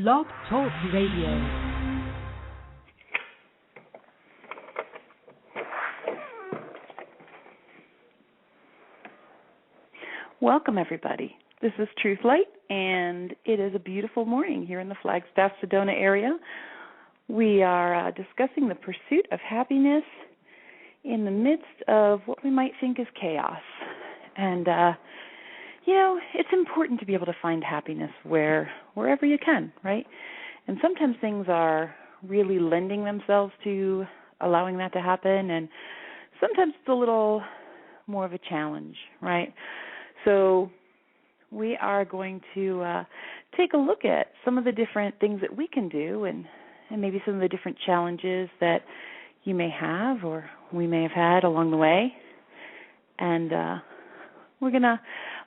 Blog Talk Radio. Welcome, everybody. This is Truth Light, and it is a beautiful morning here in the Flagstaff, Sedona area. We are discussing the pursuit of happiness in the midst of what we might think is chaos. And, it's important to be able to find happiness wherever you can, right? And sometimes things are really lending themselves to allowing that to happen, and sometimes it's a little more of a challenge, right? So we are going to take a look at some of the different things that we can do and maybe some of the different challenges that you may have or we may have had along the way. And we're going to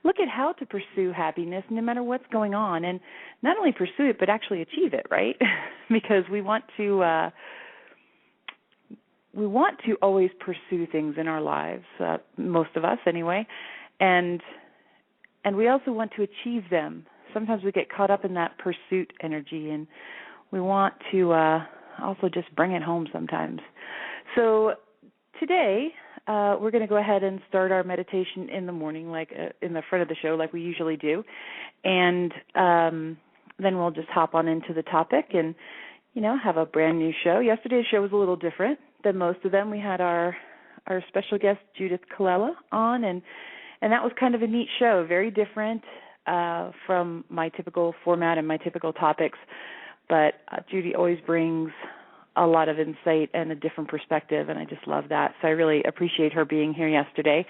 look at how to pursue happiness no matter what's going on, and not only pursue it but actually achieve it, right? Because we want to always pursue things in our lives, most of us anyway, and we also want to achieve them. Sometimes we get caught up in that pursuit energy, and we want to also just bring it home sometimes. So today, we're going to go ahead and start our meditation in the morning, like in the front of the show, like we usually do. And then we'll just hop on into the topic and, have a brand new show. Yesterday's show was a little different than most of them. We had our special guest, Judith Colella, on, and that was kind of a neat show, very different from my typical format and my typical topics. But Judy always brings a lot of insight and a different perspective, and I just love that. So I really appreciate her being here yesterday.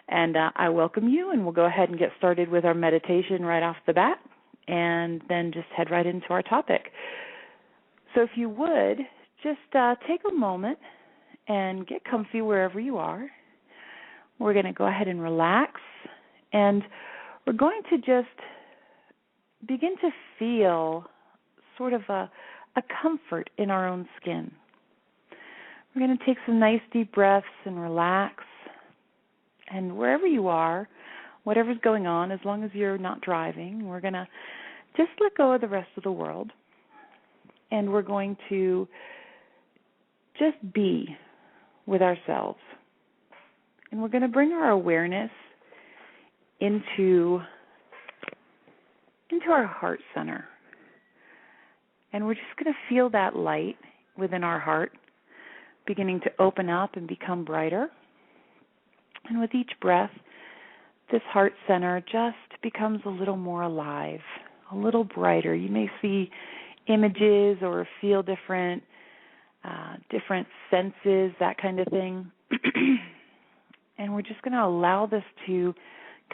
And I welcome you, and we'll go ahead and get started with our meditation right off the bat, and then just head right into our topic. So if you would, just take a moment and get comfy wherever you are. We're going to go ahead and relax, and we're going to just begin to feel sort of a comfort in our own skin. We're going to take some nice deep breaths and relax, and wherever you are, whatever's going on, as long as you're not driving, we're going to just let go of the rest of the world, and we're going to just be with ourselves. And we're going to bring our awareness into our heart center. And we're just going to feel that light within our heart beginning to open up and become brighter. And with each breath, this heart center just becomes a little more alive, a little brighter. You may see images or feel different senses, that kind of thing. And we're just going to allow this to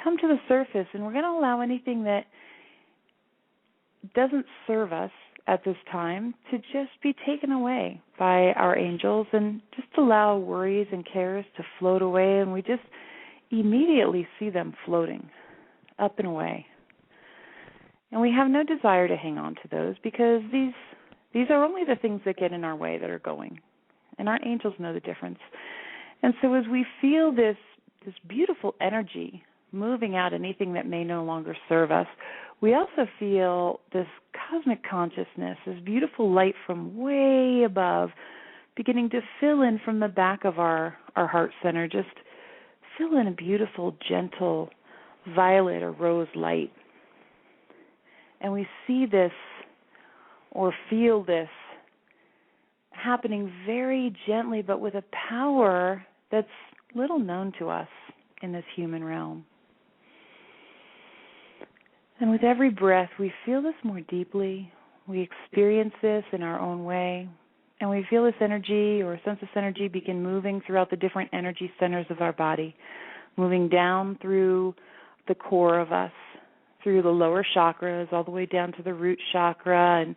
come to the surface, and we're going to allow anything that doesn't serve us at this time to just be taken away by our angels, and just allow worries and cares to float away, and we just immediately see them floating up and away. And we have no desire to hang on to those, because these are only the things that get in our way that are going, and our angels know the difference. And so as we feel this beautiful energy moving out anything that may no longer serve us, we also feel this cosmic consciousness, this beautiful light from way above, beginning to fill in from the back of our heart center, just fill in a beautiful, gentle violet or rose light. And we see this or feel this happening very gently, but with a power that's little known to us in this human realm. And with every breath, we feel this more deeply. We experience this in our own way, and we feel this energy or sense this energy begin moving throughout the different energy centers of our body, moving down through the core of us, through the lower chakras, all the way down to the root chakra, and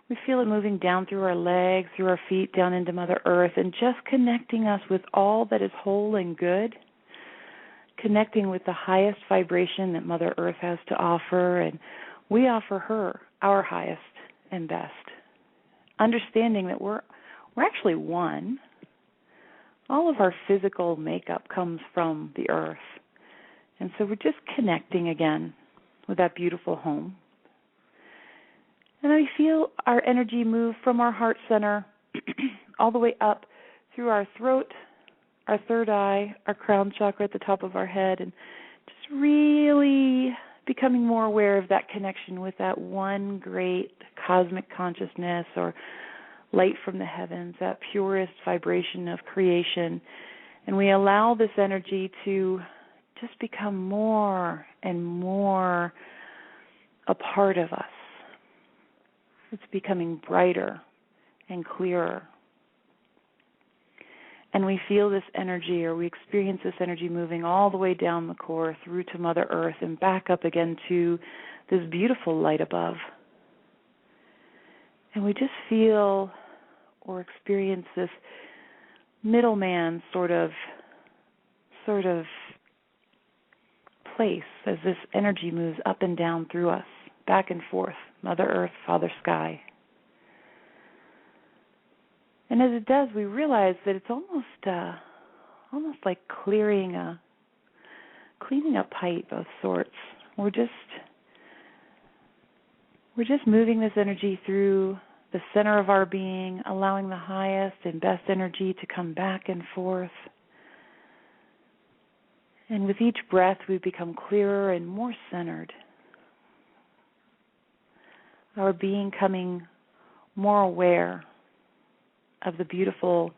we feel it moving down through our legs, through our feet, down into Mother Earth, and just connecting us with all that is whole and good, connecting with the highest vibration that Mother Earth has to offer, and we offer her our highest and best, understanding that we're actually one. All of our physical makeup comes from the Earth, and so we're just connecting again with that beautiful home. And then we feel our energy move from our heart center all the way up through our throat, our third eye, our crown chakra at the top of our head, and just really becoming more aware of that connection with that one great cosmic consciousness or light from the heavens, that purest vibration of creation. And we allow this energy to just become more and more a part of us. It's becoming brighter and clearer. And we feel this energy, or we experience this energy moving all the way down the core through to Mother Earth and back up again to this beautiful light above. And we just feel or experience this middleman sort of place as this energy moves up and down through us, back and forth, Mother Earth, Father Sky. And as it does, we realize that it's almost like cleaning a pipe of sorts. We're just moving this energy through the center of our being, allowing the highest and best energy to come back and forth. And with each breath, we become clearer and more centered. Our being coming more aware of the beautiful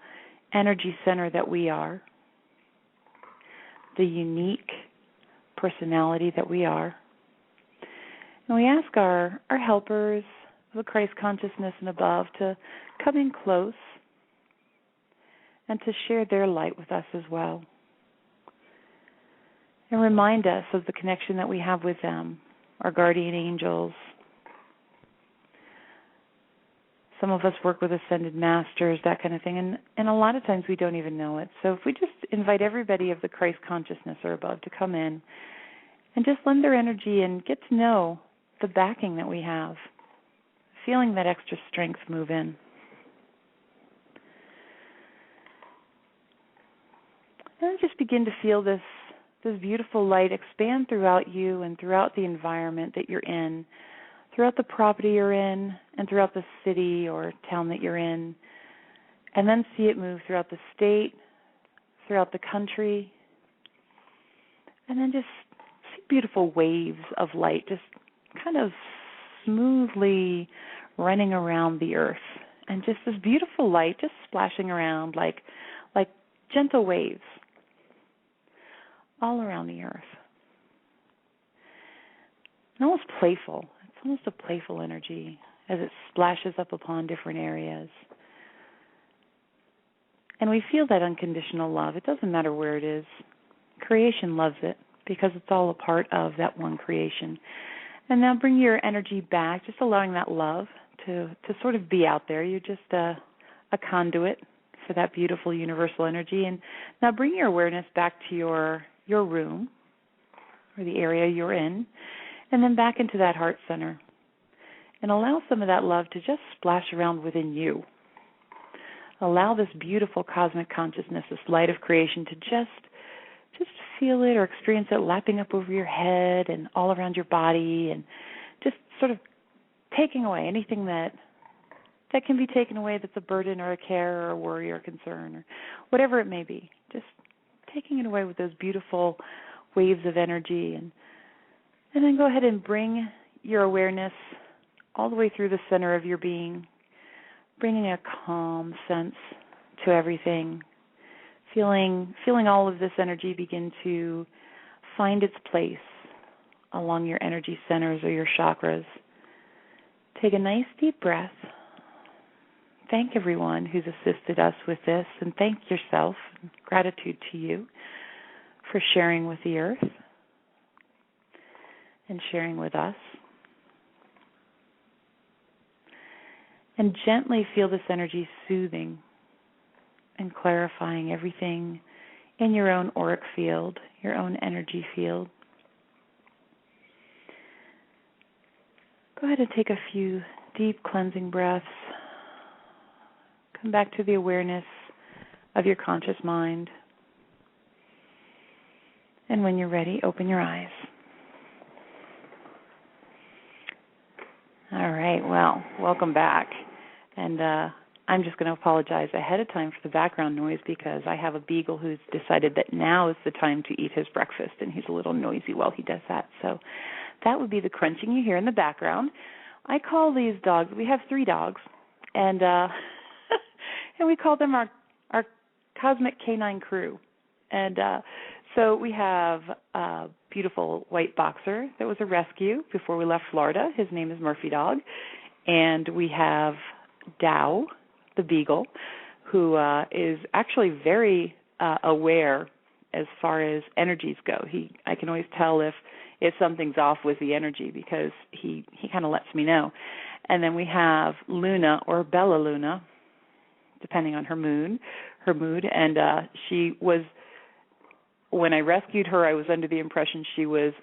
energy center that we are, the unique personality that we are. And we ask our helpers of the Christ consciousness and above to come in close and to share their light with us as well. And remind us of the connection that we have with them, our guardian angels. Some of us work with ascended masters, that kind of thing, and a lot of times we don't even know it. So if we just invite everybody of the Christ consciousness or above to come in and just lend their energy and get to know the backing that we have, feeling that extra strength move in. And just begin to feel this beautiful light expand throughout you and throughout the environment that you're in, throughout the property you're in, and throughout the city or town that you're in, and then see it move throughout the state, throughout the country, and then just see beautiful waves of light just kind of smoothly running around the earth, and just this beautiful light just splashing around like gentle waves all around the earth. And almost playful. It's almost a playful energy as it splashes up upon different areas. And we feel that unconditional love. It doesn't matter where it is. Creation loves it because it's all a part of that one creation. And now bring your energy back, just allowing that love to sort of be out there. You're just a conduit for that beautiful universal energy. And now bring your awareness back to your room or the area you're in, and then back into that heart center. And allow some of that love to just splash around within you. Allow this beautiful cosmic consciousness, this light of creation, to just feel it or experience it lapping up over your head and all around your body, and just sort of taking away anything that can be taken away that's a burden or a care or a worry or concern or whatever it may be. Just taking it away with those beautiful waves of energy, and then go ahead and bring your awareness all the way through the center of your being, bringing a calm sense to everything, feeling all of this energy begin to find its place along your energy centers or your chakras. Take a nice deep breath. Thank everyone who's assisted us with this, and thank yourself. Gratitude to you for sharing with the earth and sharing with us. And gently feel this energy soothing and clarifying everything in your own auric field, your own energy field. Go ahead and take a few deep cleansing breaths. Come back to the awareness of your conscious mind. And when you're ready, open your eyes. All right. Well, welcome back. And I'm just going to apologize ahead of time for the background noise because I have a beagle who's decided that now is the time to eat his breakfast, and he's a little noisy while he does that. So that would be the crunching you hear in the background. I call these dogs, we have 3 dogs, and and we call them our cosmic canine crew. And so we have a beautiful white boxer that was a rescue before we left Florida. His name is Murphy Dog. And we have Dow, the beagle, who is actually very aware as far as energies go. I can always tell if something's off with the energy because he kind of lets me know. And then we have Luna, or Bella Luna, depending on her mood. And she was, when I rescued her, I was under the impression she was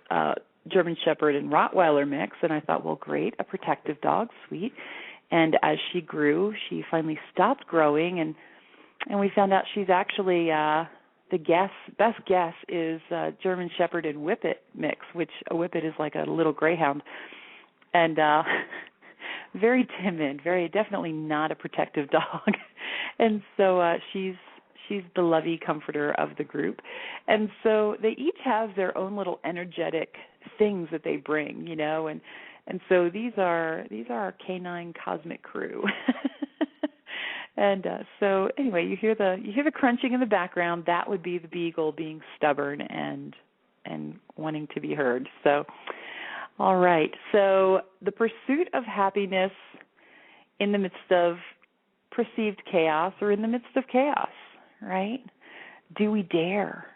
German Shepherd and Rottweiler mix, and I thought, well, great, a protective dog, sweet. And as she grew, she finally stopped growing, and we found out she's actually the best guess is German Shepherd and Whippet mix, which a Whippet is like a little greyhound, and very timid, very definitely not a protective dog. And so she's the lovey comforter of the group. And so they each have their own little energetic things that they bring, and so these are our canine cosmic crew. And so anyway, you hear the crunching in the background. That would be the beagle being stubborn and wanting to be heard. So all right. So the pursuit of happiness in the midst of perceived chaos, or in the midst of chaos, right? Do we dare?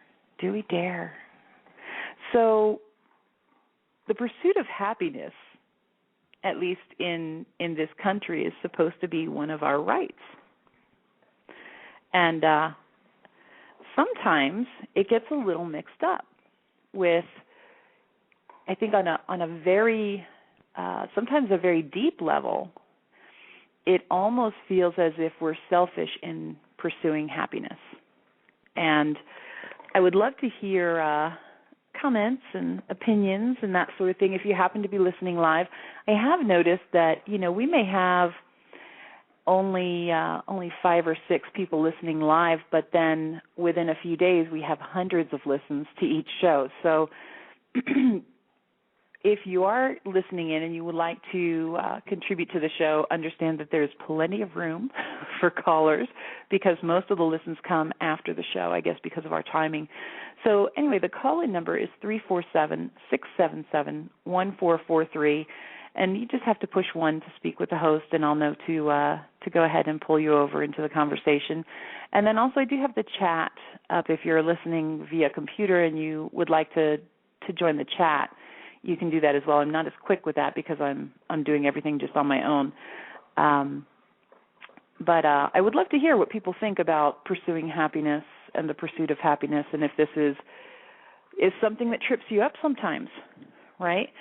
Do we dare? So the pursuit of happiness, at least in this country, is supposed to be one of our rights. And sometimes it gets a little mixed up with, I think on a very, sometimes a very deep level, it almost feels as if we're selfish in pursuing happiness. And I would love to hear comments and opinions and that sort of thing if you happen to be listening live. I have noticed that, we may have only 5 or 6 people listening live, but then within a few days we have hundreds of listens to each show. So if you are listening in and you would like to contribute to the show, understand that there's plenty of room for callers because most of the listens come after the show, I guess because of our timing. So anyway, the call-in number is 347-677-1443, and you just have to push 1 to speak with the host, and I'll know to go ahead and pull you over into the conversation. And then also I do have the chat up if you're listening via computer and you would like to join the chat. You can do that as well. I'm not as quick with that because I'm doing everything just on my own. But I would love to hear what people think about pursuing happiness and the pursuit of happiness, and if this is something that trips you up sometimes, right?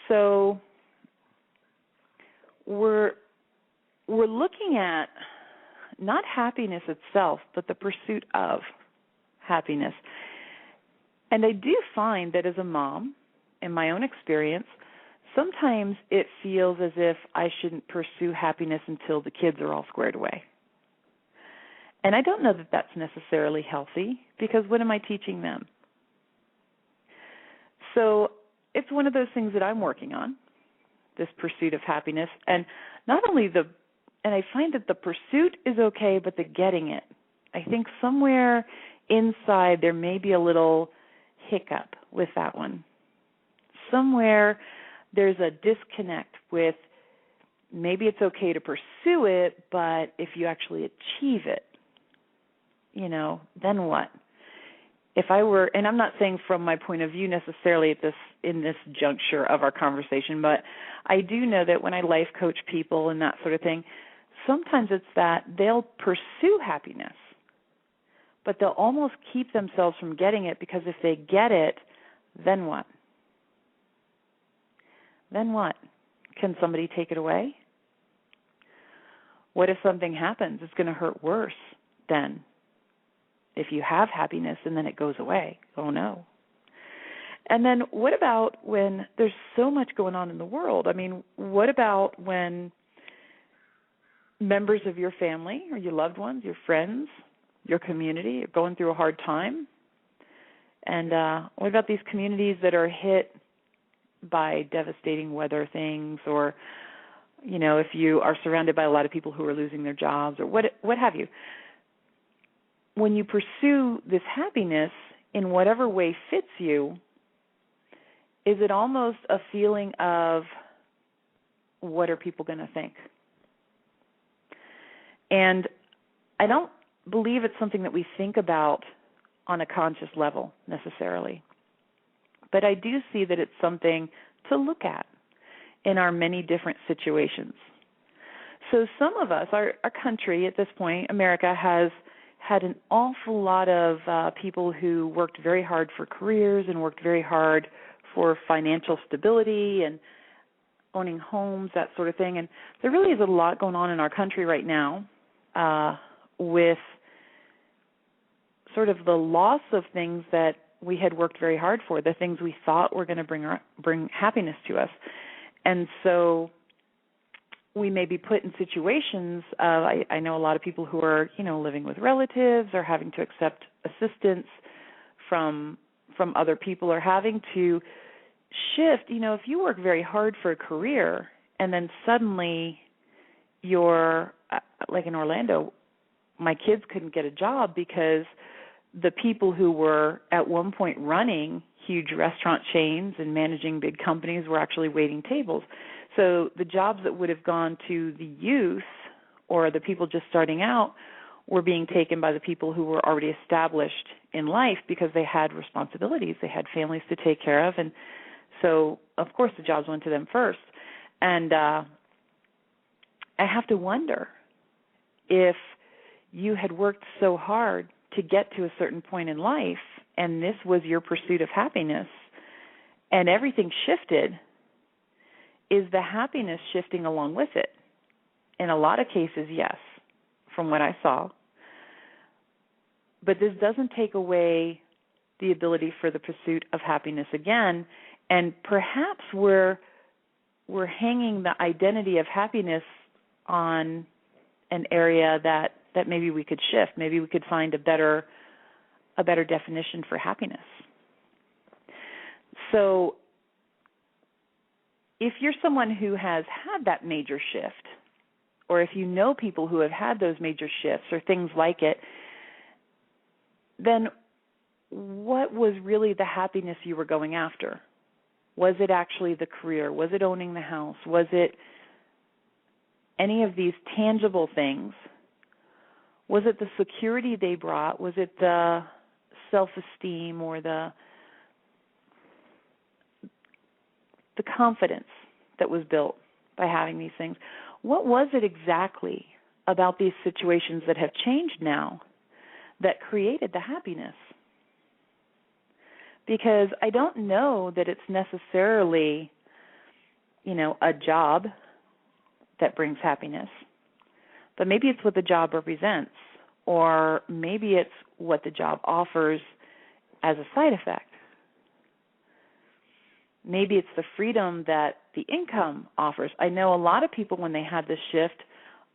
So we're looking at not happiness itself, but the pursuit of happiness. And I do find that as a mom, in my own experience, sometimes it feels as if I shouldn't pursue happiness until the kids are all squared away. And I don't know that that's necessarily healthy, because what am I teaching them? So it's one of those things that I'm working on, this pursuit of happiness. And not only and I find that the pursuit is okay, but the getting it, I think somewhere inside there may be a little hiccup with that one. Somewhere there's a disconnect with maybe it's okay to pursue it, but if you actually achieve it, then what? If I were, and I'm not saying from my point of view necessarily in this juncture of our conversation, but I do know that when I life coach people and that sort of thing, sometimes it's that they'll pursue happiness, but they'll almost keep themselves from getting it, because if they get it, then what? Then what? Can somebody take it away? What if something happens? It's going to hurt worse then. If you have happiness and then it goes away, oh no. And then what about when there's so much going on in the world? I mean, what about when members of your family or your loved ones, your friends, your community are going through a hard time? And what about these communities that are hit by devastating weather things, or, you know, if you are surrounded by a lot of people who are losing their jobs, or what have you? When you pursue this happiness in whatever way fits you, is it almost a feeling of, what are people going to think? And I don't believe it's something that we think about on a conscious level necessarily. But I do see that it's something to look at in our many different situations. So some of us, our country at this point, America, has had an awful lot of people who worked very hard for careers and worked very hard for financial stability and owning homes, that sort of thing. And there really is a lot going on in our country right now with sort of the loss of things that we had worked very hard for, the things we thought were going to bring happiness to us. And so we may be put in situations of, I know a lot of people who are, you know, living with relatives or having to accept assistance from other people, or having to shift. You know, if you work very hard for a career and then suddenly you're, like in Orlando, my kids couldn't get a job because the people who were at one point running huge restaurant chains and managing big companies were actually waiting tables. So the jobs that would have gone to the youth or the people just starting out were being taken by the people who were already established in life, because they had responsibilities, they had families to take care of, and so of course the jobs went to them first. And I have to wonder, if you had worked so hard to get to a certain point in life, and this was your pursuit of happiness, and everything shifted, is the happiness shifting along with it? In a lot of cases, yes, from what I saw. But this doesn't take away the ability for the pursuit of happiness again, and perhaps we're hanging the identity of happiness on an area that maybe we could shift. Maybe we could find a better definition for happiness. So if you're someone who has had that major shift, or if you know people who have had those major shifts or things like it, then what was really the happiness you were going after? Was it actually the career? Was it owning the house? Was it any of these tangible things? Was it the security they brought? Was it the self-esteem or the confidence that was built by having these things? What was it exactly about these situations that have changed now that created the happiness? Because I don't know that it's necessarily, you know, a job that brings happiness, but maybe it's what the job represents, or maybe it's what the job offers as a side effect. Maybe it's the freedom that the income offers. I know a lot of people, when they had this shift,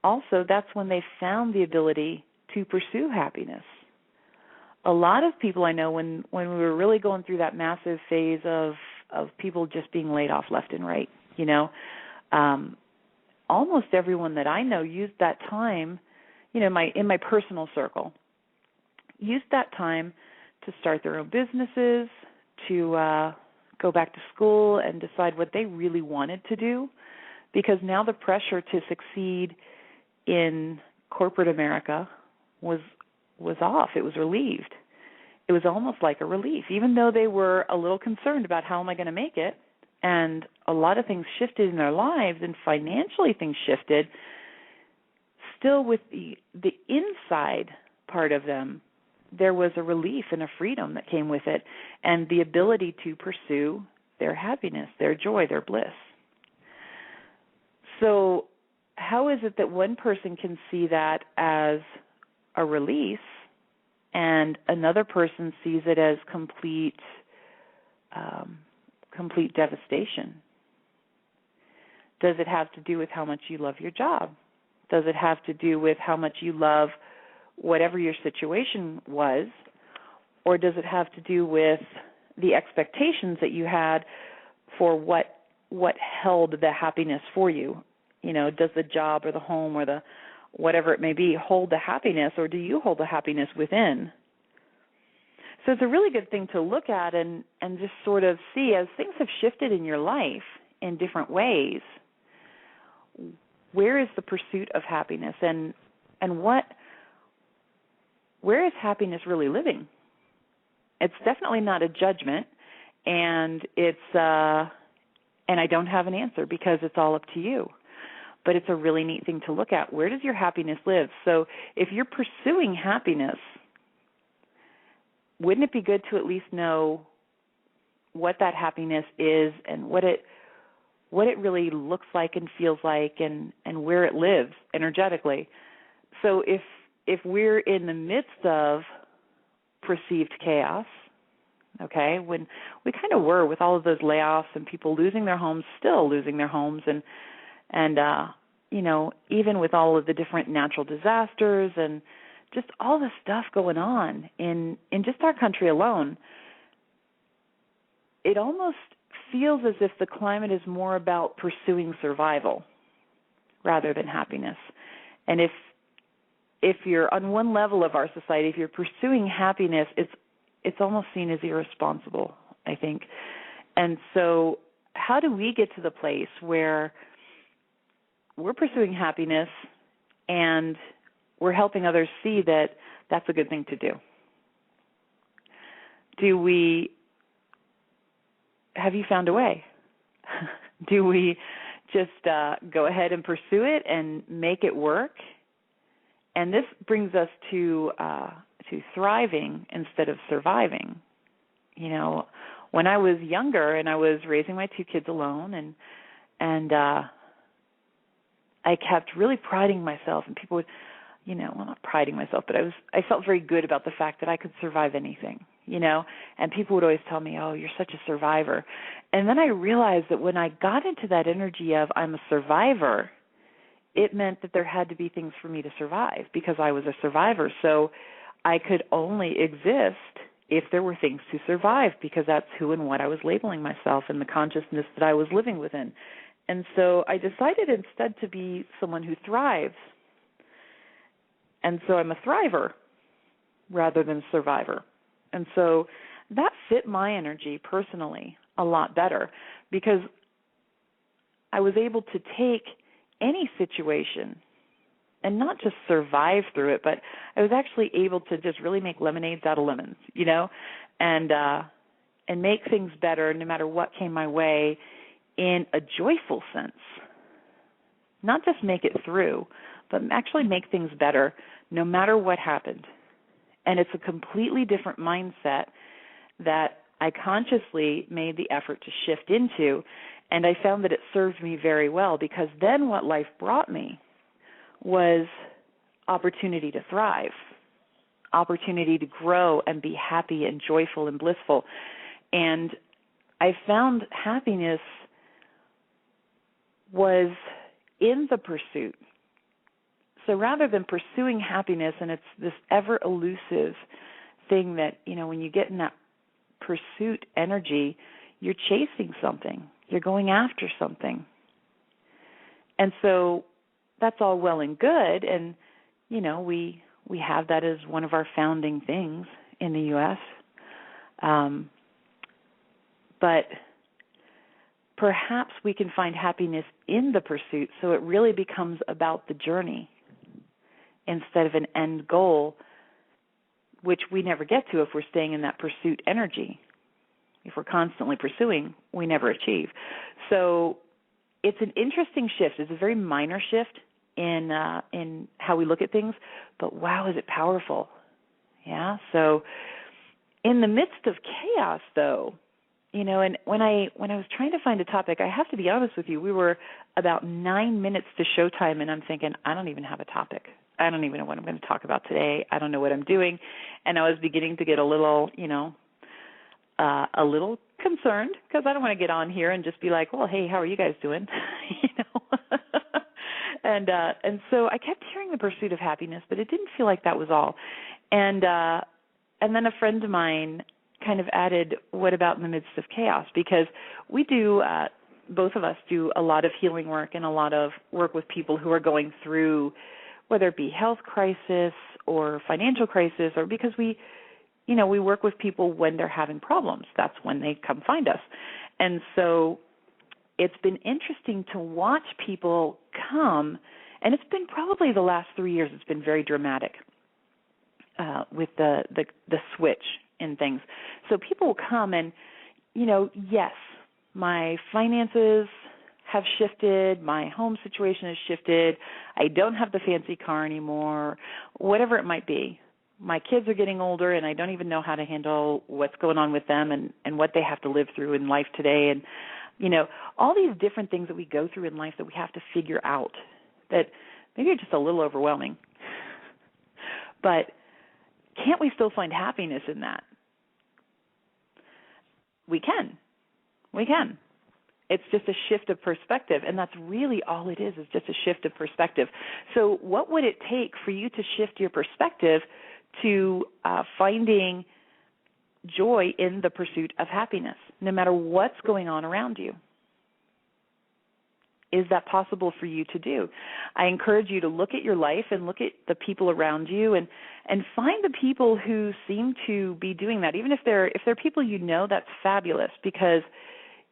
also that's when they found the ability to pursue happiness. A lot of people I know, when we were really going through that massive phase of people just being laid off left and right, you know, almost everyone that I know used that time, you know, in my personal circle, used that time to start their own businesses, to go back to school and decide what they really wanted to do, because now the pressure to succeed in corporate America was off. It was relieved. It was almost like a relief, even though they were a little concerned about how am I going to make it, and a lot of things shifted in their lives, and financially things shifted. Still, with the inside part of them, there was a relief and a freedom that came with it, and the ability to pursue their happiness, their joy, their bliss. So how is it that one person can see that as a release and another person sees it as complete complete devastation? Does it have to do with how much you love your job? Does it have to do with how much you love whatever your situation was? Or does it have to do with the expectations that you had for what held the happiness for you? You know, does the job or the home or the whatever it may be hold the happiness, or do you hold the happiness within? So it's a really good thing to look at and just sort of see, as things have shifted in your life in different ways, where is the pursuit of happiness, and where is happiness really living? It's definitely not a judgment, and and I don't have an answer because it's all up to you. But it's a really neat thing to look at. Where does your happiness live? So if you're pursuing happiness, wouldn't it be good to at least know what that happiness is and what it really looks like and feels like, and where it lives energetically? So if we're in the midst of perceived chaos, okay, when we kind of were with all of those layoffs and people losing their homes, still losing their homes, and you know, even with all of the different natural disasters and just all the stuff going on in just our country alone, it almost feels as if the climate is more about pursuing survival rather than happiness. And if you're on one level of our society, if you're pursuing happiness, it's almost seen as irresponsible, I think. And so how do we get to the place where we're pursuing happiness and we're helping others see that that's a good thing to do? Have you found a way? Do we just go ahead and pursue it and make it work? And this brings us to thriving instead of surviving. You know, when I was younger and I was raising my two kids alone, and I kept really priding myself, and people would, you know, well, not priding myself, but I felt very good about the fact that I could survive anything, you know, and people would always tell me, oh, you're such a survivor. And then I realized that when I got into that energy of I'm a survivor, it meant that there had to be things for me to survive because I was a survivor. So I could only exist if there were things to survive, because that's who and what I was labeling myself and the consciousness that I was living within. And so I decided instead to be someone who thrives. And so I'm a thriver rather than a survivor. And so that fit my energy personally a lot better, because I was able to take any situation and not just survive through it, but I was actually able to just really make lemonades out of lemons, you know, and make things better no matter what came my way in a joyful sense. Not just make it through, but actually make things better no matter what happened. And it's a completely different mindset that I consciously made the effort to shift into, and I found that it served me very well, because then what life brought me was opportunity to thrive, opportunity to grow and be happy and joyful and blissful. And I found happiness was in the pursuit. So rather than pursuing happiness, and it's this ever elusive thing that, you know, when you get in that pursuit energy, you're chasing something. You're going after something. And so that's all well and good, and, you know, we have that as one of our founding things in the U.S. But perhaps we can find happiness in the pursuit, so it really becomes about the journey instead of an end goal, which we never get to if we're staying in that pursuit energy. If we're constantly pursuing, we never achieve. So it's an interesting shift. It's a very minor shift in how we look at things, but wow, is it powerful. Yeah, so in the midst of chaos, though, you know, and when I was trying to find a topic, I have to be honest with you, we were about 9 minutes to showtime, and I'm thinking, I don't even have a topic. I don't even know what I'm going to talk about today. I don't know what I'm doing. And I was beginning to get a little, you know, a little concerned because I don't want to get on here and just be like, well, hey, how are you guys doing? And so I kept hearing the pursuit of happiness, but it didn't feel like that was all. And then a friend of mine kind of added, what about in the midst of chaos? Because we do, both of us do a lot of healing work and a lot of work with people who are going through, whether it be health crisis or financial crisis, or because we work with people when they're having problems. That's when they come find us. And so it's been interesting to watch people come, and it's been probably the last 3 years, it's been very dramatic with the switch in things. So people will come and, yes, my finances have shifted, my home situation has shifted, I don't have the fancy car anymore, whatever it might be. My kids are getting older, and I don't even know how to handle what's going on with them and what they have to live through in life today. And, all these different things that we go through in life that we have to figure out that maybe are just a little overwhelming. But can't we still find happiness in that? We can. We can. It's just a shift of perspective, and that's really all it is just a shift of perspective. So what would it take for you to shift your perspective to finding joy in the pursuit of happiness, no matter what's going on around you? Is that possible for you to do? I encourage you to look at your life and look at the people around you and find the people who seem to be doing that. Even if they're people that's fabulous, because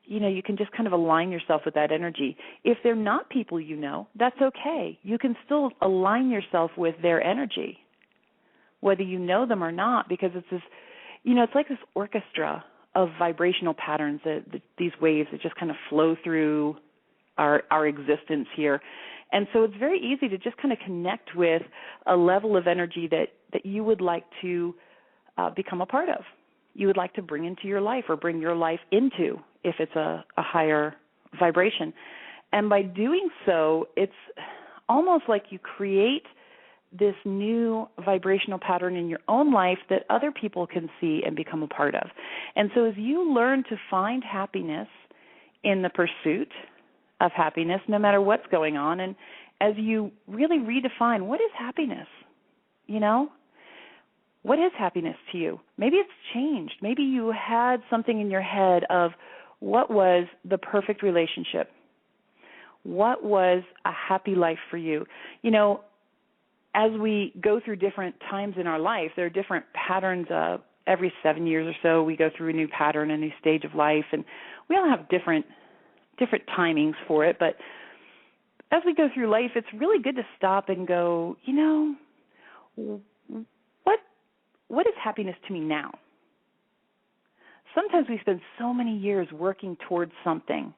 you can just kind of align yourself with that energy. If they're not people that's okay. You can still align yourself with their energy, whether you know them or not, because it's this, it's like this orchestra of vibrational patterns, these waves that just kind of flow through our existence here. And so it's very easy to just kind of connect with a level of energy that you would like to become a part of. You would like to bring into your life or bring your life into, if it's a higher vibration. And by doing so, it's almost like you create this new vibrational pattern in your own life that other people can see and become a part of. And so as you learn to find happiness in the pursuit of happiness, no matter what's going on, and as you really redefine what is happiness, what is happiness to you? Maybe it's changed. Maybe you had something in your head of what was the perfect relationship. What was a happy life for you? As we go through different times in our life, there are different patterns. Every 7 years or so, we go through a new pattern, a new stage of life, and we all have different timings for it. But as we go through life, it's really good to stop and go, what is happiness to me now? Sometimes we spend so many years working towards something,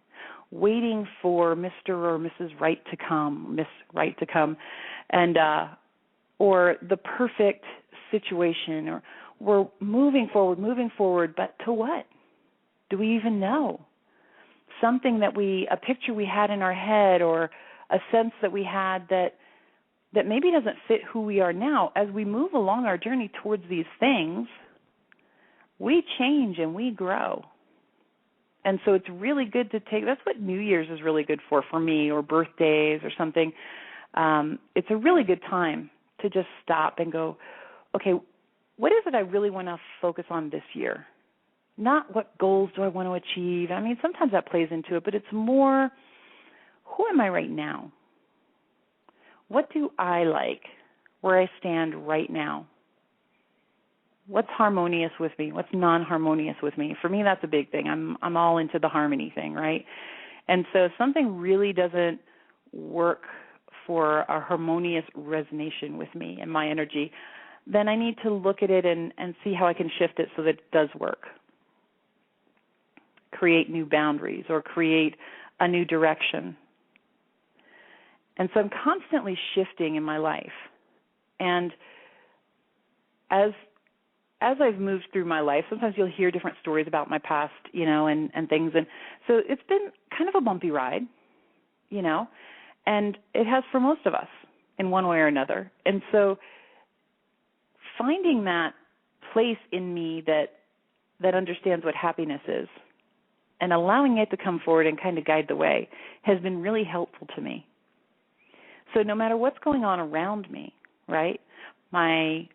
waiting for Mr. or Mrs. Right to come, Miss Right to come, and or the perfect situation, or we're moving forward, but to what? Do we even know? Something a picture we had in our head, or a sense that we had that maybe doesn't fit who we are now. As we move along our journey towards these things, we change and we grow. And so it's really good to that's what New Year's is really good for me, or birthdays or something. It's a really good time to just stop and go, okay, what is it I really want to focus on this year? Not what goals do I want to achieve. I mean, sometimes that plays into it, but it's more, who am I right now? What do I like where I stand right now? What's harmonious with me? What's non-harmonious with me? For me, that's a big thing. I'm all into the harmony thing, right? And so if something really doesn't work for a harmonious resonation with me and my energy, then I need to look at it and see how I can shift it so that it does work. Create new boundaries or create a new direction. And so I'm constantly shifting in my life. And as I've moved through my life, sometimes you'll hear different stories about my past, and things. And so it's been kind of a bumpy ride, and it has for most of us in one way or another. And so finding that place in me that understands what happiness is, and allowing it to come forward and kind of guide the way has been really helpful to me. So no matter what's going on around me, right, my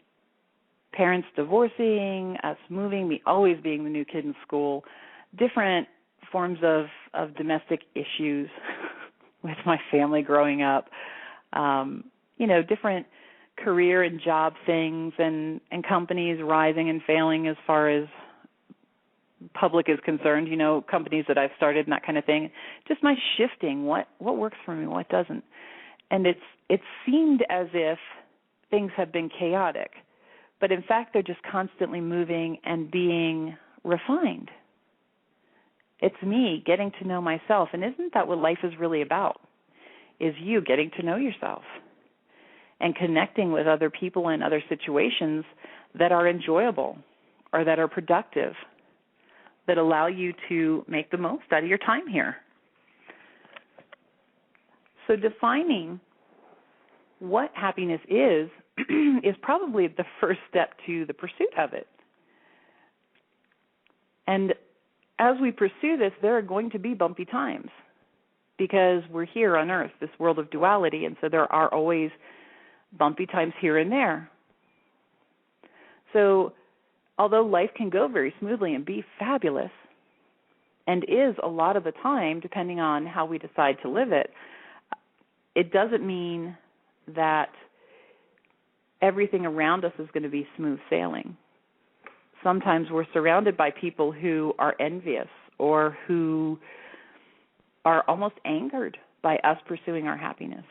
parents divorcing, us moving, me always being the new kid in school, different forms of domestic issues with my family growing up, different career and job things and companies rising and failing as far as public is concerned, companies that I've started and that kind of thing. Just my shifting, what works for me, what doesn't. And it seemed as if things have been chaotic, but in fact they're just constantly moving and being refined. It's me getting to know myself, and isn't that what life is really about? Is you getting to know yourself and connecting with other people and other situations that are enjoyable or that are productive, that allow you to make the most out of your time here. So defining what happiness is probably the first step to the pursuit of it. And as we pursue this, there are going to be bumpy times because we're here on Earth, this world of duality, and so there are always bumpy times here and there. So although life can go very smoothly and be fabulous, and is a lot of the time, depending on how we decide to live it, it doesn't mean that everything around us is going to be smooth sailing. Sometimes we're surrounded by people who are envious or who are almost angered by us pursuing our happiness.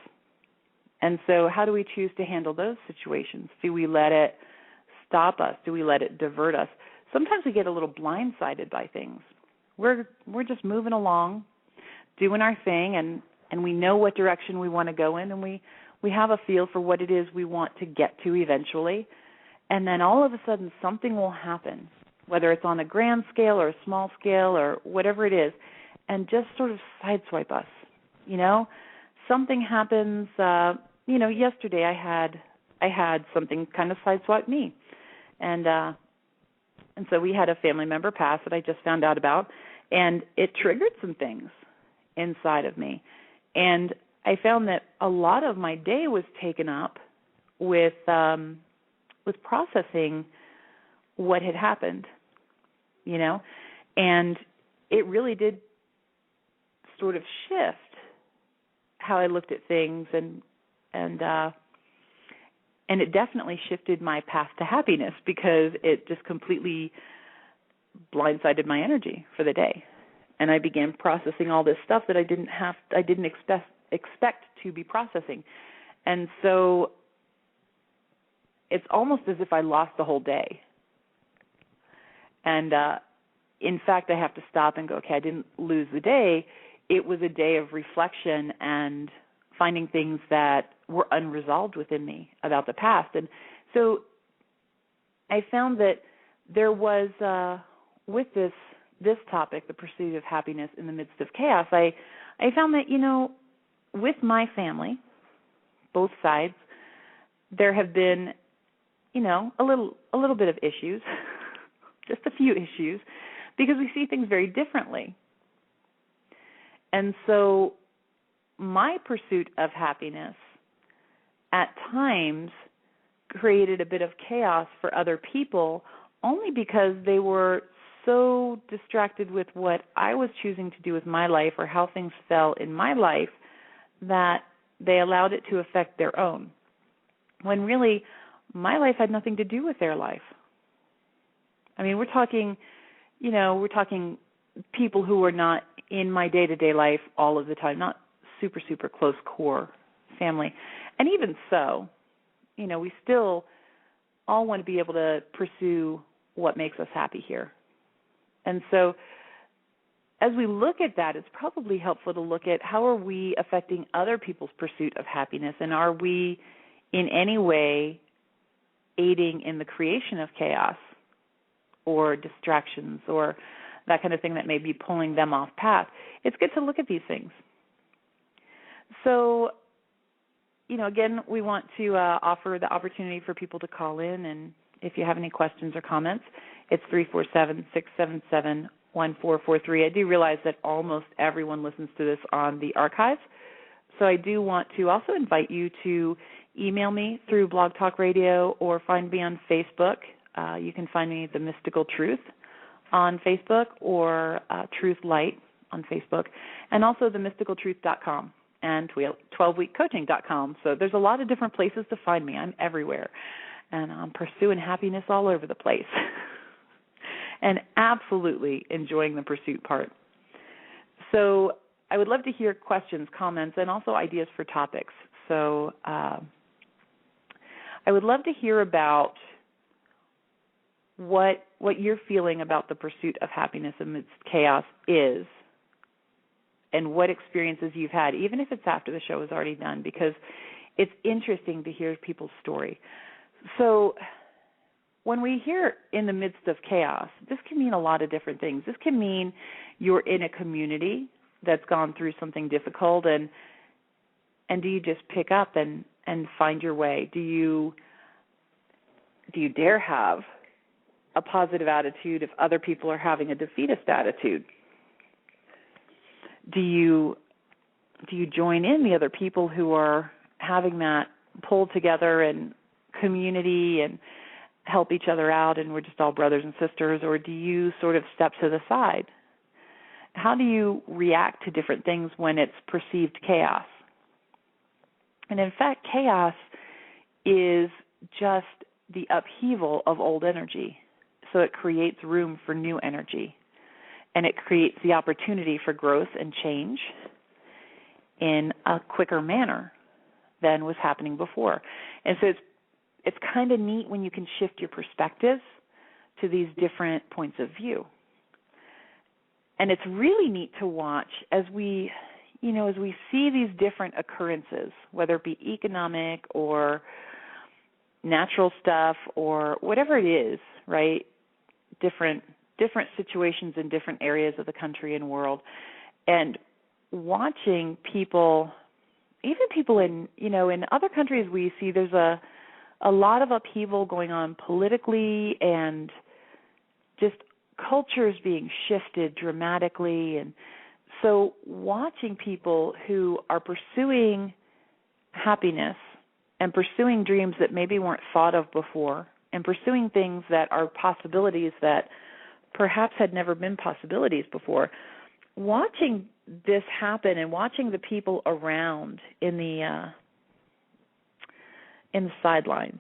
And so how do we choose to handle those situations? Do we let it stop us? Do we let it divert us? Sometimes we get a little blindsided by things. We're just moving along, doing our thing, and we know what direction we want to go in, and we have a feel for what it is we want to get to eventually. And then all of a sudden something will happen, whether it's on a grand scale or a small scale or whatever it is, and just sort of sideswipe us. Something happens. Yesterday I had something kind of sideswipe me, and so we had a family member pass that I just found out about, and it triggered some things inside of me, and I found that a lot of my day was taken up with processing what had happened, and it really did sort of shift how I looked at things, and it definitely shifted my path to happiness because it just completely blindsided my energy for the day, and I began processing all this stuff that I didn't expect to be processing, and so it's almost as if I lost the whole day. And in fact, I have to stop and go, okay, I didn't lose the day. It was a day of reflection and finding things that were unresolved within me about the past. And so I found that there was, with this topic, the pursuit of happiness in the midst of chaos, I found that, with my family, both sides, there have been, a little bit of issues, just a few issues, because we see things very differently. And so my pursuit of happiness at times created a bit of chaos for other people only because they were so distracted with what I was choosing to do with my life or how things fell in my life that they allowed it to affect their own, when really my life had nothing to do with their life. I mean, we're talking people who were not in my day-to-day life all of the time, not super, super close core family. And even so, we still all want to be able to pursue what makes us happy here. And so as we look at that, it's probably helpful to look at how are we affecting other people's pursuit of happiness, and are we in any way aiding in the creation of chaos or distractions or that kind of thing that may be pulling them off path. It's good to look at these things. So, again, we want to offer the opportunity for people to call in, and if you have any questions or comments, It's 347-677-1443. I do realize that almost everyone listens to this on the archives, so I do want to also invite you to email me through Blog Talk Radio or find me on Facebook. You can find me The Mystical Truth on Facebook or Truth Light on Facebook, and also themysticaltruth.com and 12weekcoaching.com. So there's a lot of different places to find me. I'm everywhere, and I'm pursuing happiness all over the place and absolutely enjoying the pursuit part. So I would love to hear questions, comments, and also ideas for topics. So I would love to hear about what you're feeling about the pursuit of happiness amidst chaos is, and what experiences you've had, even if it's after the show is already done, because it's interesting to hear people's story. So when we hear in the midst of chaos, this can mean a lot of different things. This can mean you're in a community that's gone through something difficult, and do you just pick up and find your way? Do you dare have a positive attitude if other people are having a defeatist attitude? Do you join in the other people who are having that pull together and community and help each other out, and we're just all brothers and sisters, or do you sort of step to the side? How do you react to different things when it's perceived chaos? And in fact, chaos is just the upheaval of old energy. So it creates room for new energy, and it creates the opportunity for growth and change in a quicker manner than was happening before. And so it's kind of neat when you can shift your perspectives to these different points of view. And it's really neat to watch as we see these different occurrences, whether it be economic or natural stuff or whatever it is, right? Different situations in different areas of the country and world, and watching people, even people in other countries, we see there's a lot of upheaval going on politically, and just cultures being shifted dramatically. And so watching people who are pursuing happiness and pursuing dreams that maybe weren't thought of before, and pursuing things that are possibilities that perhaps had never been possibilities before, watching this happen and watching the people around in the sidelines,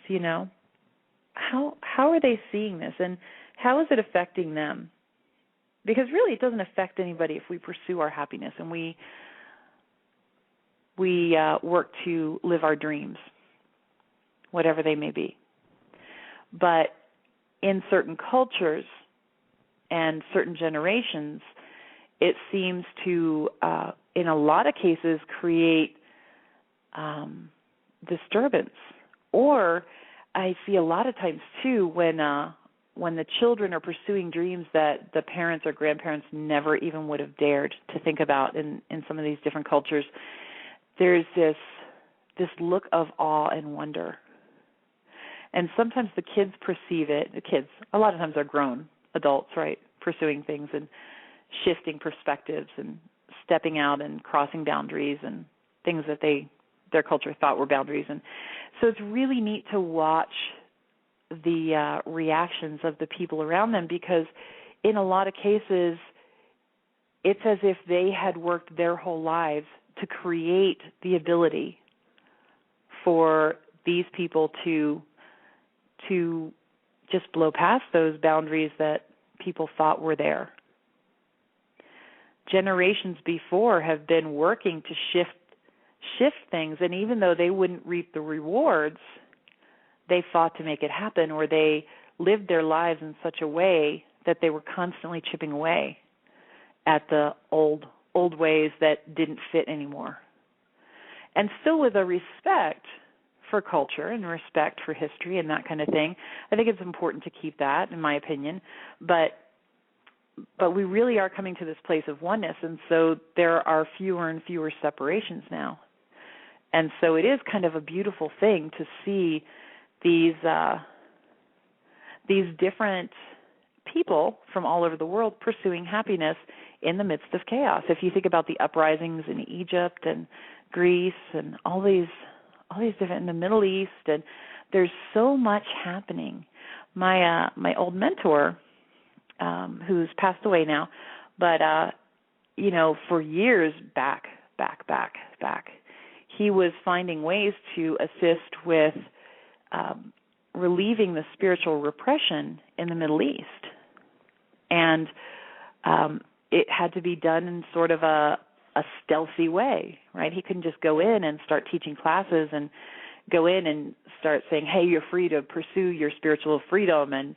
how are they seeing this, and how is it affecting them? Because really it doesn't affect anybody if we pursue our happiness and we work to live our dreams, whatever they may be. But in certain cultures and certain generations, it seems to, in a lot of cases, create disturbance. Or I see a lot of times, too, when the children are pursuing dreams that the parents or grandparents never even would have dared to think about in some of these different cultures, there's this look of awe and wonder. And sometimes the kids perceive it, a lot of times are grown adults, right, pursuing things and shifting perspectives and stepping out and crossing boundaries and things that their culture thought were boundaries. And so it's really neat to watch the reactions of the people around them, because in a lot of cases it's as if they had worked their whole lives to create the ability for these people to just blow past those boundaries that people thought were there. Generations before have been working to shift things, and even though they wouldn't reap the rewards, they fought to make it happen, or they lived their lives in such a way that they were constantly chipping away at the old ways that didn't fit anymore. And still with a respect for culture and respect for history and that kind of thing. I think it's important to keep that, in my opinion. But we really are coming to this place of oneness, and so there are fewer and fewer separations now. And so it is kind of a beautiful thing to see these different people from all over the world pursuing happiness in the midst of chaos. If you think about the uprisings in Egypt and Greece and all these different, in the Middle East, and there's so much happening. My old mentor, who's passed away now, but for years back, he was finding ways to assist with relieving the spiritual repression in the Middle East. And it had to be done in sort of a stealthy way, right? He couldn't just go in and start teaching classes and go in and start saying, hey, you're free to pursue your spiritual freedom, and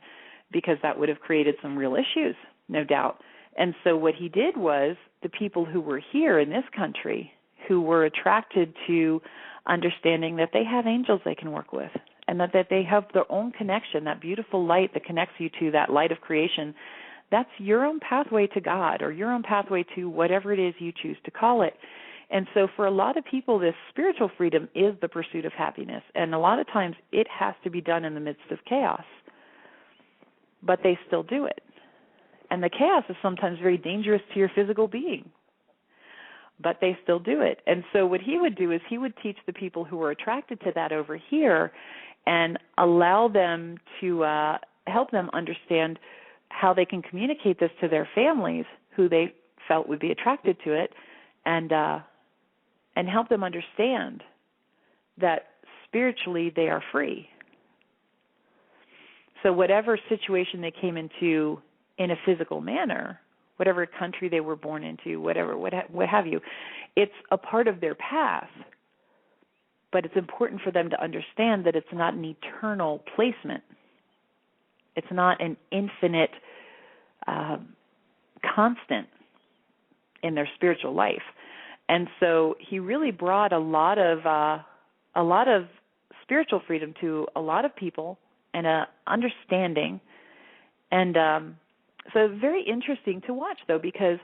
because that would have created some real issues, no doubt. And so what he did was the people who were here in this country who were attracted to understanding that they have angels they can work with, and that they have their own connection, that beautiful light that connects you to that light of creation. That's your own pathway to God, or your own pathway to whatever it is you choose to call it. And so for a lot of people, this spiritual freedom is the pursuit of happiness. And a lot of times it has to be done in the midst of chaos. But they still do it. And the chaos is sometimes very dangerous to your physical being. But they still do it. And so what he would do is he would teach the people who were attracted to that over here and allow them to help them understand how they can communicate this to their families who they felt would be attracted to it, and help them understand that spiritually they are free. So whatever situation they came into in a physical manner, whatever country they were born into, what have you, it's a part of their path. But it's important for them to understand that it's not an eternal placement. It's not an infinite constant in their spiritual life. And so he really brought a lot of spiritual freedom to a lot of people, and a understanding. And so very interesting to watch, though, because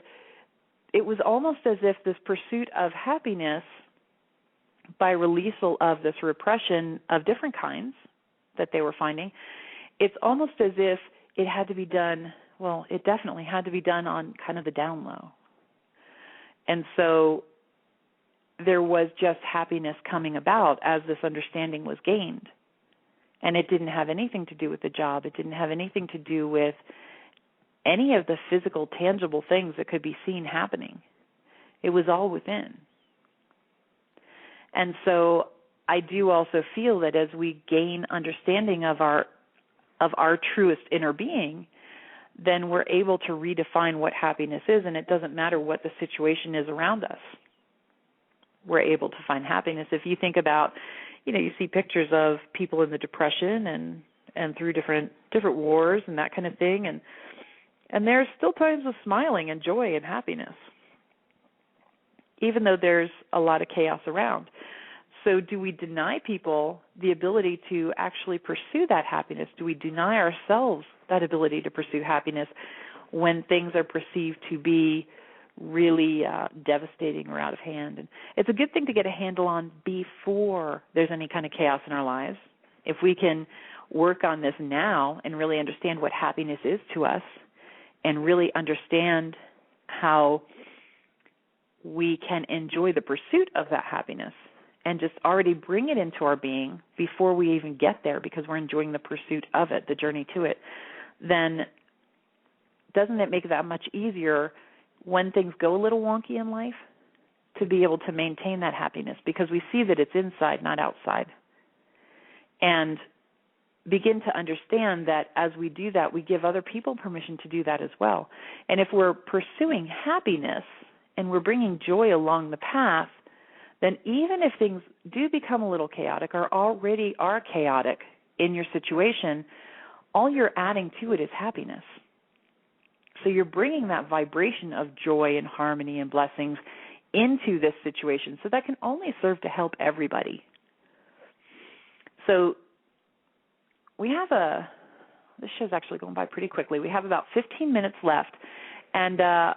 it was almost as if this pursuit of happiness by releasal of this repression of different kinds that they were finding, it's almost as if it had to be done, well, it definitely had to be done on kind of the down low. And so there was just happiness coming about as this understanding was gained. And it didn't have anything to do with the job. It didn't have anything to do with any of the physical, tangible things that could be seen happening. It was all within. And so I do also feel that as we gain understanding of our truest inner being, then we're able to redefine what happiness is, and it doesn't matter what the situation is around us. We're able to find happiness. If you think about, you see pictures of people in the Depression and through different wars and that kind of thing, and there's still times of smiling and joy and happiness, even though there's a lot of chaos around. So do we deny people the ability to actually pursue that happiness? Do we deny ourselves that ability to pursue happiness when things are perceived to be really devastating or out of hand? And it's a good thing to get a handle on before there's any kind of chaos in our lives. If we can work on this now and really understand what happiness is to us, and really understand how we can enjoy the pursuit of that happiness and just already bring it into our being before we even get there, because we're enjoying the pursuit of it, the journey to it, then doesn't it make that much easier when things go a little wonky in life to be able to maintain that happiness, because we see that it's inside, not outside. And begin to understand that as we do that, we give other people permission to do that as well. And if we're pursuing happiness and we're bringing joy along the path, then even if things do become a little chaotic or already are chaotic in your situation, all you're adding to it is happiness. So you're bringing that vibration of joy and harmony and blessings into this situation. So that can only serve to help everybody. So we have this show's actually going by pretty quickly. We have about 15 minutes left. And I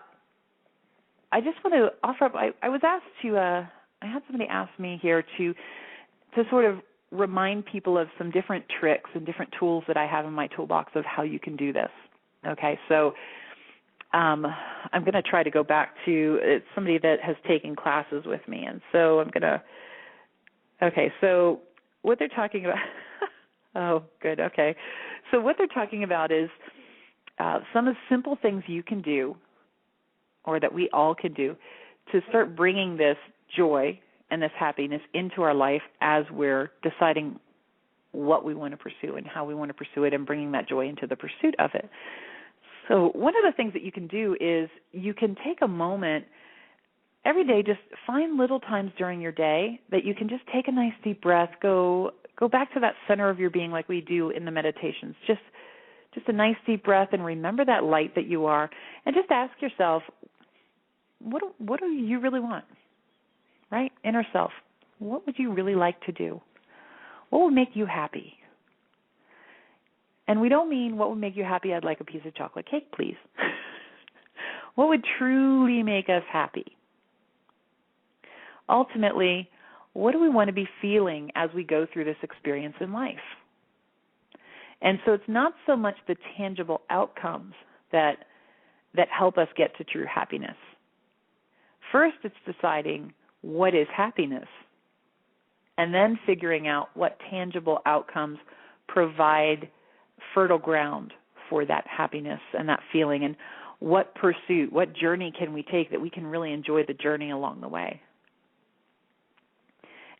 just want to offer up, I was asked to, I had somebody ask me here to sort of remind people of some different tricks and different tools that I have in my toolbox of how you can do this. Okay, so I'm going to try to go back to somebody that has taken classes with me, and so I'm going to. Okay, so what they're talking about. Oh, good. Okay, so what they're talking about is some of the simple things you can do, or that we all can do, to start bringing this joy and this happiness into our life as we're deciding what we want to pursue and how we want to pursue it, and bringing that joy into the pursuit of it. So one of the things that you can do is you can take a moment every day, just find little times during your day that you can just take a nice deep breath, go back to that center of your being like we do in the meditations. Just a nice deep breath, and remember that light that you are, and just ask yourself, what do you really want? Right? Inner self. What would you really like to do? What would make you happy? And we don't mean what would make you happy, I'd like a piece of chocolate cake, please. What would truly make us happy? Ultimately, what do we want to be feeling as we go through this experience in life? And so it's not so much the tangible outcomes that help us get to true happiness. First, it's deciding what is happiness, and then figuring out what tangible outcomes provide fertile ground for that happiness and that feeling, and what pursuit, what journey can we take that we can really enjoy the journey along the way.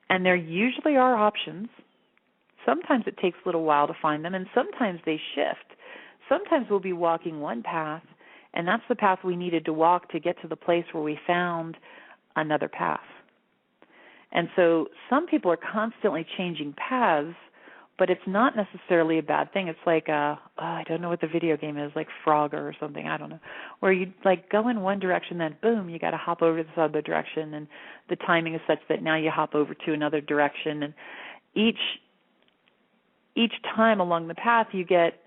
And there usually are options. Sometimes it takes a little while to find them, and sometimes they shift. Sometimes we'll be walking one path, and that's the path we needed to walk to get to the place where we found another path. And so some people are constantly changing paths, but it's not necessarily a bad thing. It's like, I don't know what the video game is, like Frogger or something, I don't know, where you like go in one direction, then boom, you got to hop over to this other direction, and the timing is such that now you hop over to another direction, and each time along the path you get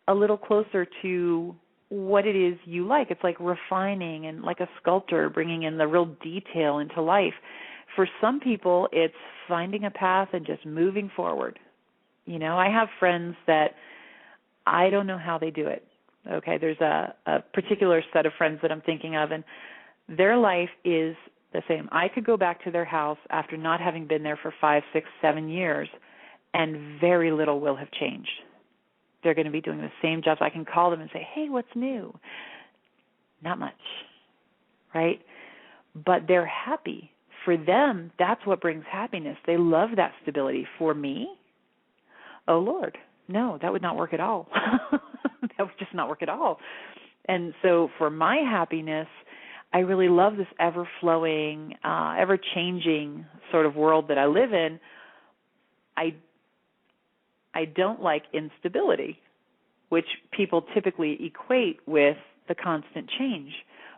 a little closer to what it is you like. It's like refining, and like a sculptor bringing in the real detail into life. For some people, it's finding a path and just moving forward. You know, I have friends that I don't know how they do it. Okay, there's a particular set of friends that I'm thinking of, and their life is the same. I could go back to their house after not having been there for 5, 6, 7 years, and very little will have changed. They're going to be doing the same jobs. I can call them and say, hey, what's new? Not much, right? But they're happy. For them, that's what brings happiness. They love that stability. For me, oh, Lord, no, that would not work at all. That would just not work at all. And so for my happiness, I really love this ever-flowing, ever-changing sort of world that I live in. I don't like instability, which people typically equate with the constant change.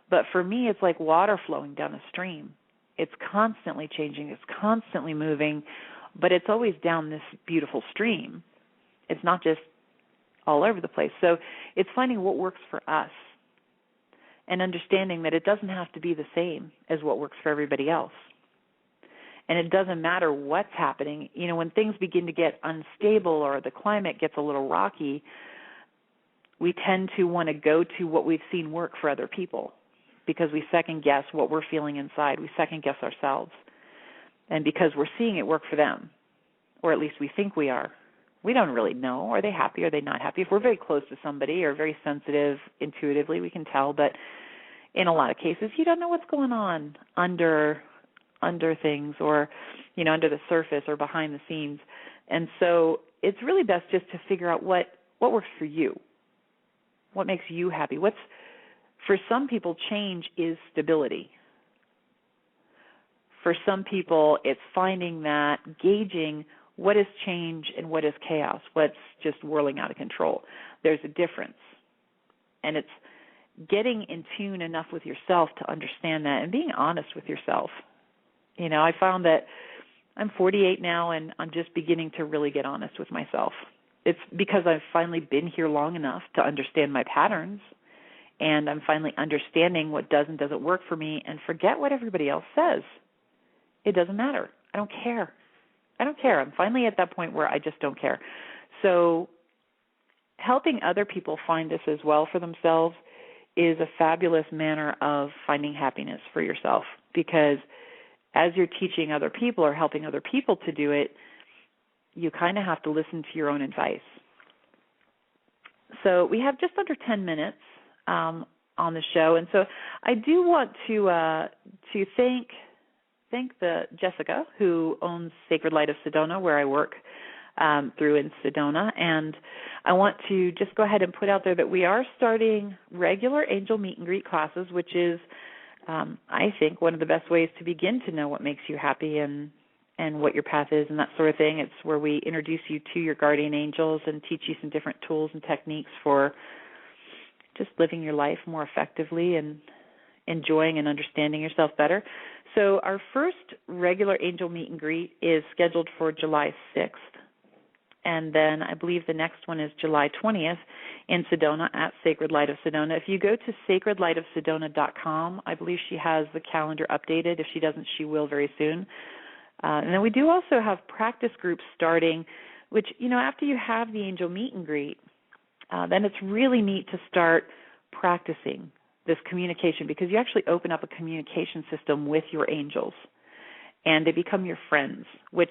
But for me, it's like water flowing down a stream. It's constantly changing. It's constantly moving, but it's always down this beautiful stream. It's not just all over the place. So it's finding what works for us and understanding that it doesn't have to be the same as what works for everybody else. And it doesn't matter what's happening. You know, when things begin to get unstable or the climate gets a little rocky, we tend to want to go to what we've seen work for other people because we second-guess what we're feeling inside. We second-guess ourselves. And because we're seeing it work for them, or at least we think we are, we don't really know. Are they happy? Are they not happy? If we're very close to somebody or very sensitive intuitively, we can tell. But in a lot of cases, you don't know what's going on under things, or, you know, under the surface or behind the scenes. And so it's really best just to figure out what works for you, what makes you happy. For some people, change is stability. For some people, it's finding that, gauging what is change and what is chaos, what's just whirling out of control. There's a difference. And it's getting in tune enough with yourself to understand that and being honest with yourself. You know, I found that I'm 48 now, and I'm just beginning to really get honest with myself. It's because I've finally been here long enough to understand my patterns, and I'm finally understanding what does and doesn't work for me, and forget what everybody else says. It doesn't matter. I don't care. I'm finally at that point where I just don't care. So helping other people find this as well for themselves is a fabulous manner of finding happiness for yourself, because as you're teaching other people or helping other people to do it, you kind of have to listen to your own advice. So we have just under 10 minutes on the show, and so I do want to thank the Jessica, who owns Sacred Light of Sedona, where I work through in Sedona, and I want to just go ahead and put out there that we are starting regular angel meet and greet classes, which is, I think, one of the best ways to begin to know what makes you happy and what your path is and that sort of thing. It's where we introduce you to your guardian angels and teach you some different tools and techniques for just living your life more effectively and enjoying and understanding yourself better. So our first regular angel meet and greet is scheduled for July 6th. And then I believe the next one is July 20th in Sedona at Sacred Light of Sedona. If you go to sacredlightofsedona.com, I believe she has the calendar updated. If she doesn't, she will very soon. And then we do also have practice groups starting, which, after you have the angel meet and greet, then it's really neat to start practicing this communication, because you actually open up a communication system with your angels, and they become your friends, which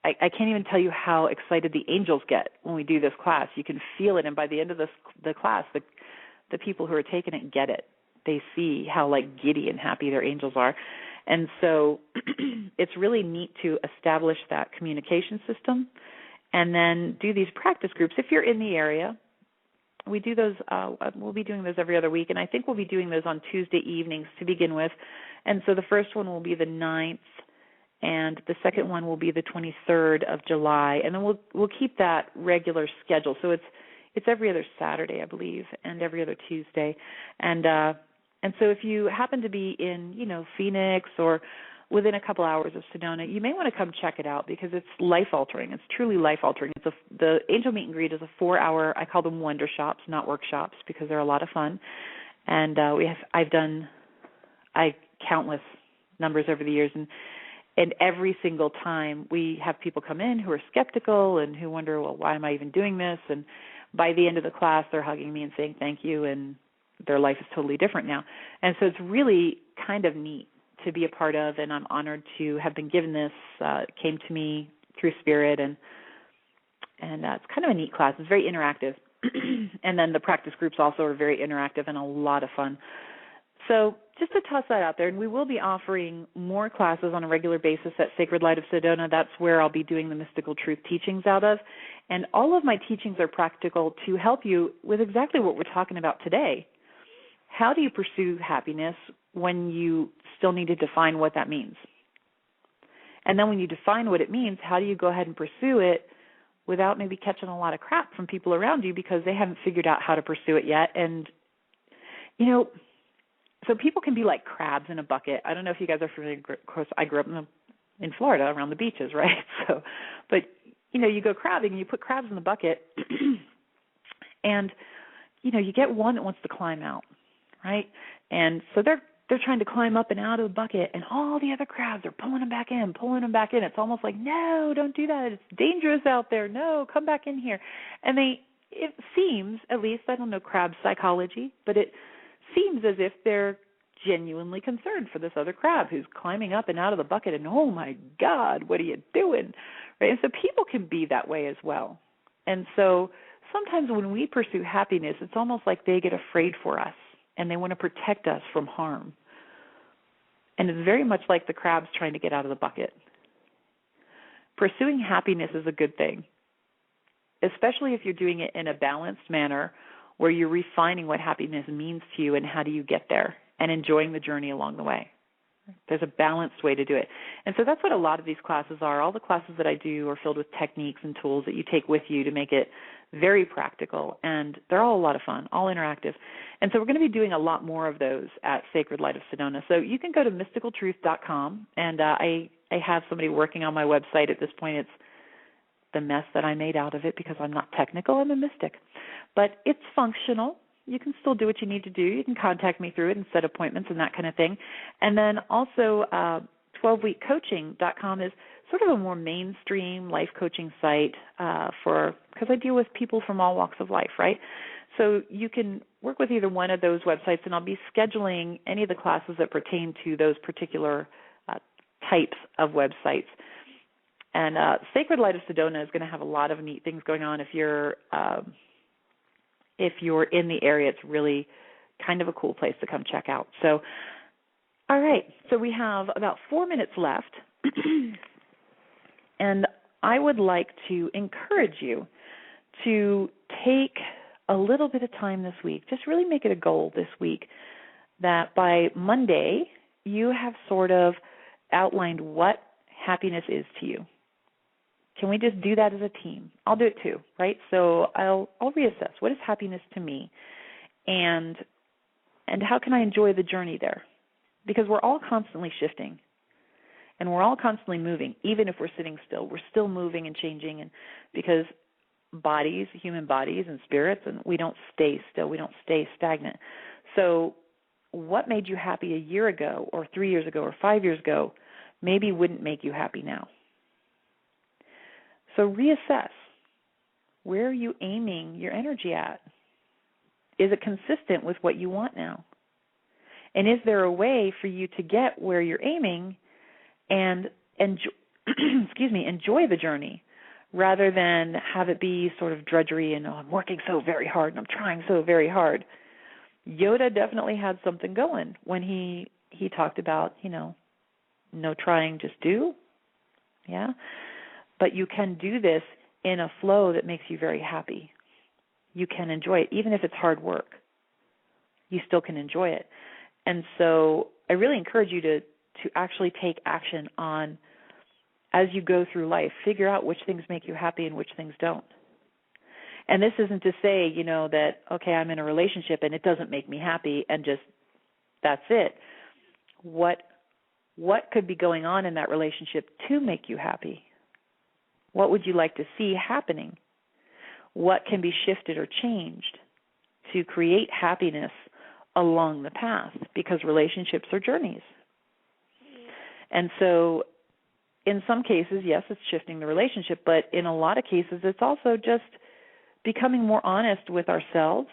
I can't even tell you how excited the angels get when we do this class. You can feel it, and by the end of the class, the people who are taking it get it. They see how giddy and happy their angels are. And so it's really neat to establish that communication system and then do these practice groups. If you're in the area, we do those, we'll be doing those every other week, and I think we'll be doing those on Tuesday evenings to begin with. And so the first one will be the 9th, and the second one will be the 23rd of July, and then we'll keep that regular schedule. So it's every other Saturday, I believe, and every other Tuesday. And so if you happen to be in, Phoenix or within a couple hours of Sedona, you may want to come check it out, because it's life-altering. It's truly life-altering. The Angel Meet and Greet is a 4-hour, I call them wonder shops, not workshops, because they're a lot of fun. And I've done countless numbers over the years, and every single time we have people come in who are skeptical and who wonder, well, why am I even doing this? And by the end of the class, they're hugging me and saying thank you, and their life is totally different now. And so it's really kind of neat to be a part of, and I'm honored to have been given this. It came to me through Spirit, and it's kind of a neat class. It's very interactive. And then the practice groups also are very interactive and a lot of fun. So just to toss that out there, and we will be offering more classes on a regular basis at Sacred Light of Sedona. That's where I'll be doing the Mystical Truth teachings out of. And all of my teachings are practical to help you with exactly what we're talking about today. How do you pursue happiness when you still need to define what that means? And then when you define what it means, how do you go ahead and pursue it without maybe catching a lot of crap from people around you because they haven't figured out how to pursue it yet? And, so people can be like crabs in a bucket. I don't know if you guys are familiar. Of course, I grew up in Florida around the beaches, right? So, but, you go crabbing and you put crabs in the bucket and, you get one that wants to climb out, right? And so they're trying to climb up and out of the bucket, and all the other crabs are pulling them back in. It's almost like, no, don't do that. It's dangerous out there. No, come back in here. And it seems, at least, I don't know crab psychology, but it seems as if they're genuinely concerned for this other crab who's climbing up and out of the bucket, and oh my God, what are you doing? Right? And so people can be that way as well. And so sometimes when we pursue happiness, it's almost like they get afraid for us and they want to protect us from harm. And it's very much like the crabs trying to get out of the bucket. Pursuing happiness is a good thing, especially if you're doing it in a balanced manner where you're refining what happiness means to you and how do you get there and enjoying the journey along the way. There's a balanced way to do it. And so that's what a lot of these classes are. All the classes that I do are filled with techniques and tools that you take with you to make it very practical. And they're all a lot of fun, all interactive. And so we're going to be doing a lot more of those at Sacred Light of Sedona. So you can go to mysticaltruth.com, and I have somebody working on my website at this point. It's the mess that I made out of it because I'm not technical, I'm a mystic. But it's functional. You can still do what you need to do. You can contact me through it and set appointments and that kind of thing. And then also 12weekcoaching.com is sort of a more mainstream life coaching site because I deal with people from all walks of life, right? So you can work with either one of those websites, and I'll be scheduling any of the classes that pertain to those particular types of websites. And Sacred Light of Sedona is going to have a lot of neat things going on. If you're in the area, it's really kind of a cool place to come check out. So, all right. So we have about 4 minutes left, and I would like to encourage you to take a little bit of time this week. Just really make it a goal this week that by Monday you have sort of outlined what happiness is to you. Can we just do that as a team? I'll do it too, right? So I'll reassess. What is happiness to me? And how can I enjoy the journey there? Because we're all constantly shifting. And we're all constantly moving. Even if we're sitting still, we're still moving and changing. And because bodies, human bodies and spirits, and we don't stay still. We don't stay stagnant. So what made you happy a year ago or 3 years ago or 5 years ago maybe wouldn't make you happy now. So reassess. Where are you aiming your energy at? Is it consistent with what you want now? And is there a way for you to get where you're aiming and enjoy the journey rather than have it be sort of drudgery and, I'm working so very hard and I'm trying so very hard. Yoda definitely had something going when he talked about, no trying, just do. Yeah. But you can do this in a flow that makes you very happy. You can enjoy it. Even if it's hard work, you still can enjoy it. And so I really encourage you to actually take action on, as you go through life, figure out which things make you happy and which things don't. And this isn't to say, that, okay, I'm in a relationship and it doesn't make me happy and just that's it. What could be going on in that relationship to make you happy? What would you like to see happening? What can be shifted or changed to create happiness along the path? Because relationships are journeys. And so in some cases, yes, it's shifting the relationship, but in a lot of cases, it's also just becoming more honest with ourselves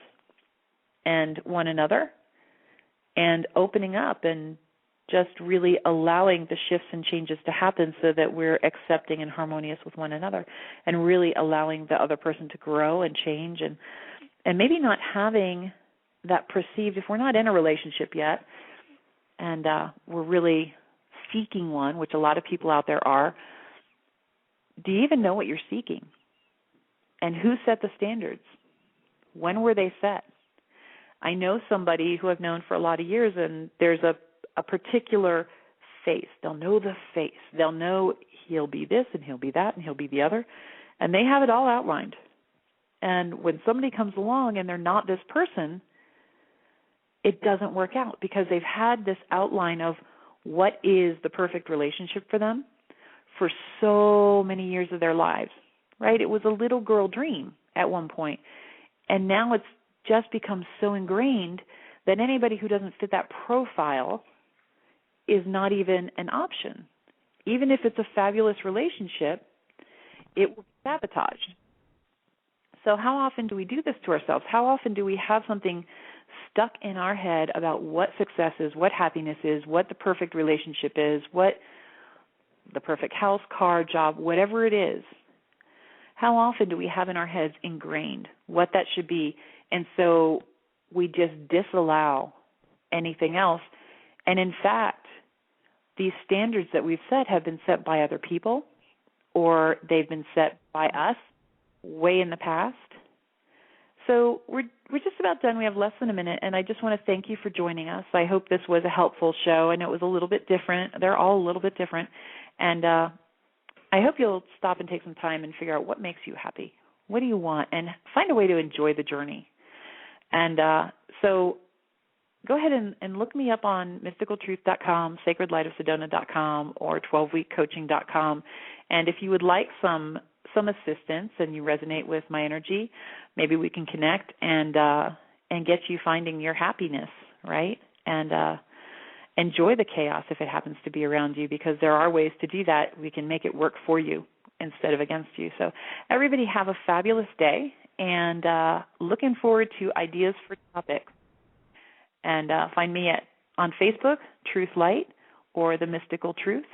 and one another and opening up and just really allowing the shifts and changes to happen so that we're accepting and harmonious with one another and really allowing the other person to grow and change and maybe not having that perceived, if we're not in a relationship yet and we're really seeking one, which a lot of people out there are, do you even know what you're seeking? And who set the standards? When were they set? I know somebody who I've known for a lot of years, and there's a particular face. They'll know the face. They'll know he'll be this and he'll be that and he'll be the other. And they have it all outlined. And when somebody comes along and they're not this person, it doesn't work out because they've had this outline of what is the perfect relationship for them for so many years of their lives, right? It was a little girl dream at one point. And now it's just become so ingrained that anybody who doesn't fit that profile is not even an option. Even if it's a fabulous relationship, it will be sabotaged. So how often do we do this to ourselves? How often do we have something stuck in our head about what success is, what happiness is, what the perfect relationship is, what the perfect house, car, job, whatever it is? How often do we have in our heads ingrained what that should be? And so we just disallow anything else. And in fact, these standards that we've set have been set by other people or they've been set by us way in the past. So we're just about done. We have less than a minute, and I just want to thank you for joining us. I hope this was a helpful show, and it was a little bit different. They're all a little bit different. And I hope you'll stop and take some time and figure out what makes you happy. What do you want? And find a way to enjoy the journey. And so go ahead and look me up on mysticaltruth.com, sacredlightofsedona.com, or 12weekcoaching.com. And if you would like some assistance and you resonate with my energy, maybe we can connect and get you finding your happiness, right? And enjoy the chaos if it happens to be around you, because there are ways to do that. We can make it work for you instead of against you. So everybody have a fabulous day, and looking forward to ideas for topics. And find me on Facebook, Truth Light, or The Mystical Truth.